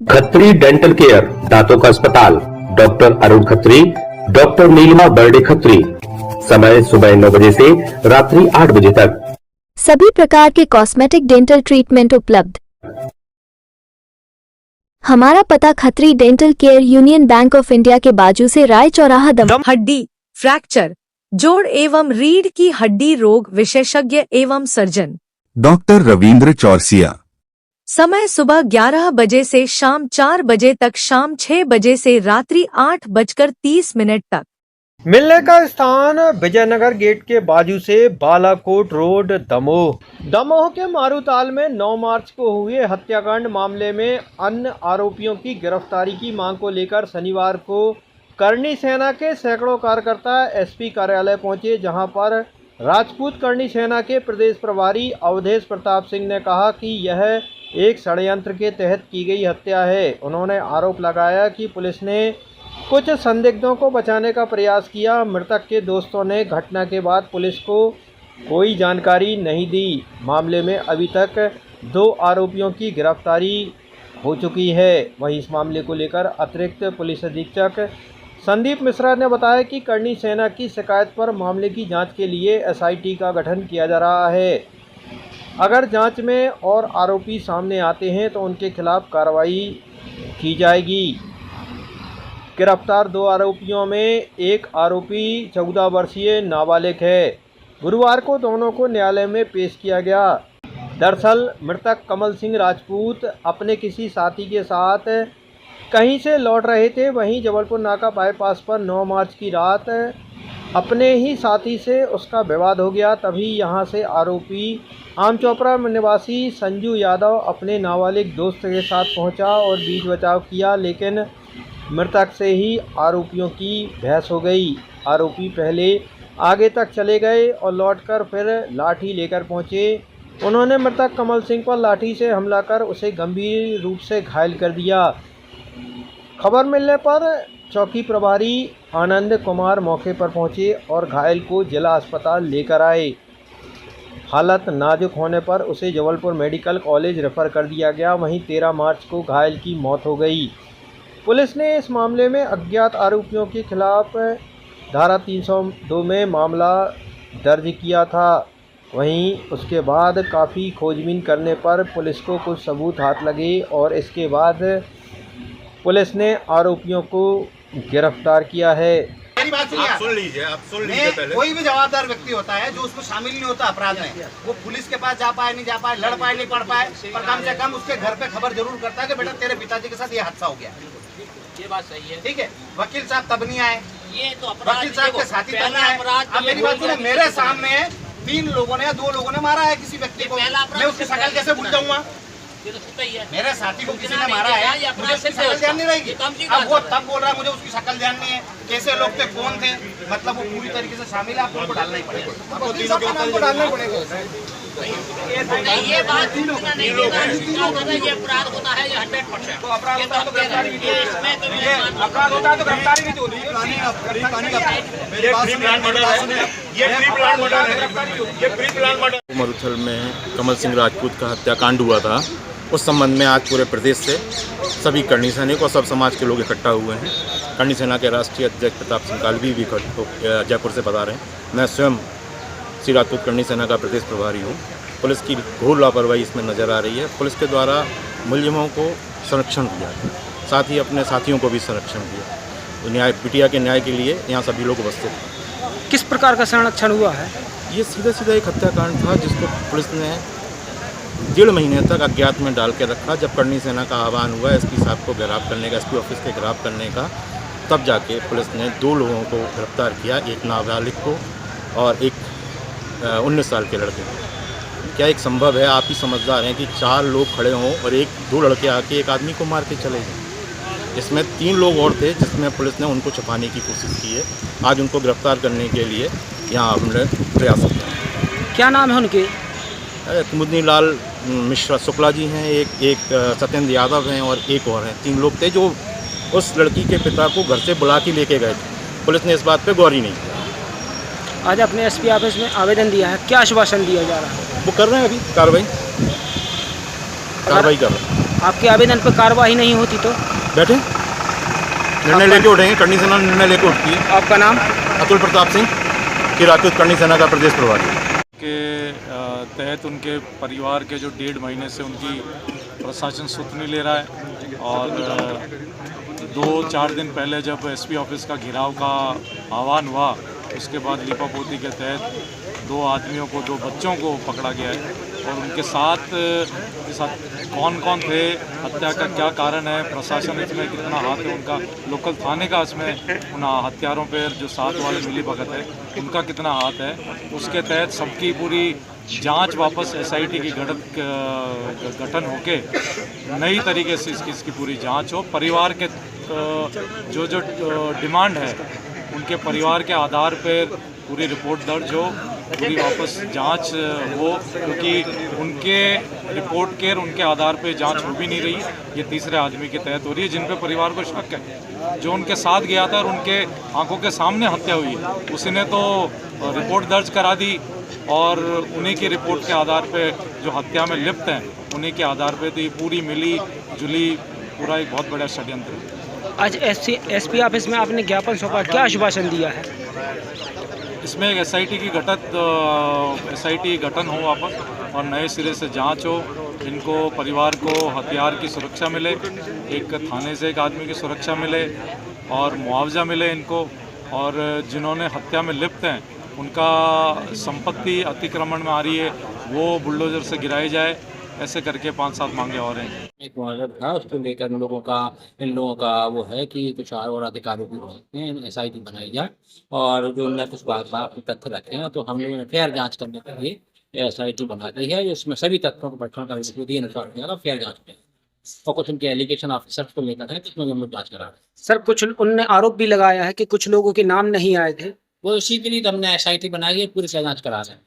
Khatri dental care, दांतों का अस्पताल, डॉक्टर अरुण खत्री, डॉक्टर नीलिमा बर्डे खत्री। समय सुबह 9 बजे से रात्रि 8 बजे तक। सभी प्रकार के कॉस्मेटिक डेंटल ट्रीटमेंट उपलब्ध। हमारा पता Khatri dental care, union bank of India के बाजू से राय चौराहा, दम। हड्डी, फ्रैक्चर, जोड़ एवं रीढ़ की हड्डी रोग विशेषज्ञ एवं सर्जन डॉक्टर रविंद्र चौरसिया। समय सुबह 11 बजे से शाम 4 बजे तक, शाम 6 बजे से रात्रि 8:30 तक। मिलने का स्थान विजयनगर गेट के बाजू से बालाकोट रोड, दमोह। दमोह के मारूताल में 9 मार्च को हुए हत्याकांड मामले में अन्य आरोपियों की गिरफ्तारी की मांग को लेकर शनिवार को करनी सेना के सैकड़ों कार्यकर्ता एसपी कार्यालय पहुंचे, जहां पर राजपूत करनी सेना के प्रदेश प्रभारी अवधेश प्रताप सिंह ने कहा कि यह एक षड्यंत्र के तहत की गई हत्या है। उन्होंने आरोप लगाया कि पुलिस ने कुछ संदिग्धों को बचाने का प्रयास किया। मृतक के दोस्तों ने घटना के बाद पुलिस को कोई जानकारी नहीं दी। मामले में अभी तक 2 आरोपियों की गिरफ्तारी हो चुकी है। वहीं इस मामले को लेकर अतिरिक्त पुलिस अधीक्षक संदीप मिश्रा ने बताया कि करनी सेना की शिकायत पर मामले की जांच के लिए एसआईटी का गठन किया जा रहा है। अगर जांच में और आरोपी सामने आते हैं तो उनके खिलाफ कार्रवाई की जाएगी। गिरफ्तार 2 आरोपियों में एक आरोपी 14 वर्षीय नाबालिग है। गुरुवार को दोनों को न्यायालय में पेश किया गया। दरअसल मृतक कमल सिंह राजपूत अपने किसी साथी के साथ कहीं से लौट रहे थे। वहीं जबलपुर नाका बाईपास पर 9 मार्च की रात अपने ही साथी से उसका विवाद हो गया। तभी यहां से आरोपी आमचोपड़ा निवासी संजू यादव अपने नाबालिग दोस्त के साथ पहुंचा और बीच बचाव किया, लेकिन मृतक से ही आरोपियों की बहस हो गई। आरोपी पहले आगे तक चले गए और लौटकर फिर लाठी लेकर पहुंचे। उन्होंने मृतक कमल सिंह पर लाठी से हमला कर उसे गंभीर रूप से घायल कर दिया। खबर मिलने पर चौकी प्रभारी आनंद कुमार मौके पर पहुंचे और घायल को जिला अस्पताल लेकर आए। हालत नाजुक होने पर उसे जबलपुर मेडिकल कॉलेज रेफर कर दिया गया। वहीं 13 मार्च को घायल की मौत हो गई। पुलिस ने इस मामले में अज्ञात आरोपियों के खिलाफ धारा 302 में मामला दर्ज किया था। वहीं उसके बाद काफ़ी खोजबीन करने पर पुलिस को कुछ सबूत हाथ लगे और इसके बाद पुलिस ने आरोपियों को गिरफ्तार किया है। मेरी बात सुनिए, आप सुन लीजिए पहले। कोई भी जवाबदार व्यक्ति होता है जो उसमें शामिल नहीं होता अपराध में, वो पुलिस के पास जा पाए नहीं जा पाए, लड़ पाए नहीं पढ़ पाए, पर कम से कम उसके घर पे खबर जरूर करता है कि बेटा तेरे पिताजी के साथ ये हादसा हो गया। ये बात सही है, ठीक है। वकील साहब तब नहीं आए, ये तो अपराध, वकील साहब के साथी तब नहीं आए। अब मेरी बात सुनो, मेरे सामने 3 लोगों ने 2 लोगों ने मारा है किसी व्यक्ति को, मैं उसकी शक्ल कैसे भूल जाऊंगा? ये तो छूटा ही है। मेरे साथी को किसी ने मारा है, मुझे उसकी शक्ल ध्यान नहीं रहेगी। अब वो तब बोल रहा है मुझे उसकी शक्ल ध्यान नहीं है, कैसे लोग थे, कौन थे, मतलब वो पूरी तरीके से शामिल है। आपको डालना ही पड़ेगा, आपको तीनों के नाम को डालना ही पड़ेगा। ये बात नहीं देगा, ये अपराध होता है, ये 100%। तो अपराध होता है तो गिरफ्तारी नहीं होती, इसमें तो ये अपराध होता है तो गिरफ्तारी नहीं होती। मरुथल में कमल सिंह राजपूत का हत्याकांड हुआ था, उस संबंध में आज पूरे प्रदेश से सभी करनी सैनिक और सब समाज के लोग इकट्ठा हुए हैं। करनी सेना के राष्ट्रीय अध्यक्ष प्रताप सिंह कालवी भी जयपुर से बता रहे हैं। मैं स्वयं श्री राजपूत करनी सेना का प्रदेश प्रभारी हूँ। पुलिस की घोर लापरवाही इसमें नज़र आ रही है। पुलिस के द्वारा मुलजिमों को संरक्षण दिया, साथ ही अपने साथियों को भी संरक्षण दिया। तो न्याय, बिटिया के न्याय के लिए यहाँ सभी लोग उपस्थित हैं। किस प्रकार का संरक्षण हुआ है? ये सीधा एक हत्याकांड था जिसको पुलिस ने 1.5 महीने तक अज्ञात में डाल के रखा। जब करनी सेना का आह्वान हुआ एसपी साहब को गिरफ्तार करने का, एसपी ऑफिस के गिरफ्तार करने का, तब जाके पुलिस ने 2 लोगों को गिरफ्तार किया, एक नाबालिग को और एक 19 साल के लड़के को। क्या एक संभव है? आप ही समझदार हैं कि 4 लोग खड़े हों और 2 लड़के आके एक आदमी को मार के चले गए। इसमें 3 लोग और थे जिसमें पुलिस ने उनको छुपाने की कोशिश की है। आज उनको गिरफ्तार करने के लिए यहाँ हमने प्रयास किया। क्या नाम है उनके? कुमुदनी लाल मिश्रा शुक्ला जी हैं, एक सत्येंद्र यादव हैं और एक और हैं। 3 लोग थे जो उस लड़की के पिता को घर से बुला के लेके गए थे। पुलिस ने इस बात पे गौर ही नहीं किया। आज अपने एसपी ऑफिस में आवेदन दिया है, क्या आश्वासन दिया जा रहा है? वो कर रहे हैं, अभी कार्रवाई कर रहे हैं। आपके आवेदन पर कार्रवाई नहीं होती तो? बैठे निर्णय लेके उठेंगे, करनी सेना निर्णय लेके उठती है। आपका नाम? अतुल प्रताप सिंह, किरातूत करनी सेना का प्रदेश प्रभारी। के तहत उनके परिवार के जो 1.5 महीने से उनकी प्रशासन सुध नहीं ले रहा है, और 2-4 दिन पहले जब एसपी ऑफिस का घेराव का आह्वान हुआ, उसके बाद लीपापोती के तहत 2 आदमियों को, 2 बच्चों को पकड़ा गया है, और उनके साथ कौन कौन थे, हत्या का क्या कारण है, प्रशासन इसमें कितना हाथ है उनका, लोकल थाने का इसमें उन हत्यारों पर जो 7 वाले मिली भगत है उनका कितना हाथ है, उसके तहत सबकी पूरी जांच वापस एसआईटी की गठन होके नई तरीके से इसकी पूरी जांच हो। परिवार के जो डिमांड है उनके परिवार के आधार पर पूरी रिपोर्ट दर्ज हो, पूरी वापस जांच हो, क्योंकि उनके रिपोर्ट के उनके आधार पे जांच हो भी नहीं रही। ये तीसरे आदमी के तहत हो रही है जिन पे परिवार को शक है। जो उनके साथ गया था और उनके आंखों के सामने हत्या हुई है, उसी ने तो रिपोर्ट दर्ज करा दी, और उन्हीं की रिपोर्ट के आधार पे जो हत्या में लिप्त हैं उन्हीं के आधार पे तो ये पूरी मिली जुली पूरा एक बहुत बड़ा षड्यंत्र है। आज एसपी ऑफिस में आपने ज्ञापन सौंपा, क्या आश्वासन दिया है? इसमें एक एसआईटी गठन हो वापस, और नए सिरे से जांच हो, इनको परिवार को हथियार की सुरक्षा मिले, एक थाने से एक आदमी की सुरक्षा मिले, और मुआवजा मिले इनको, और जिन्होंने हत्या में लिप्त हैं उनका संपत्ति अतिक्रमण में आ रही है वो बुलडोजर से गिराई जाए। ऐसे करके 5-7 मांगे और हैं। एक मॉडल था, उसको लेकर इन लोगों का वो है कि कुछ और अधिकारियों की एसआईटी बनाई जाए, और जो उन्होंने कुछ बात तथ्य रखे हैं तो हम लोगों ने फेयर जांच करने के लिए एसआईटी बना दी है, इसमें सभी तथ्यों को बैठने का फेयर जांच में, और कुछ उनके एलिगेशन ऑफिसर्स को लेकर है जिसमें हम लोग जाँच करा रहे हैं। सर, कुछ उनने आरोप भी लगाया है कि कुछ लोगों के नाम नहीं आए थे। वो इसी के लिए हमने एसआईटी बनाई है, पूरी जांच करा रहे हैं।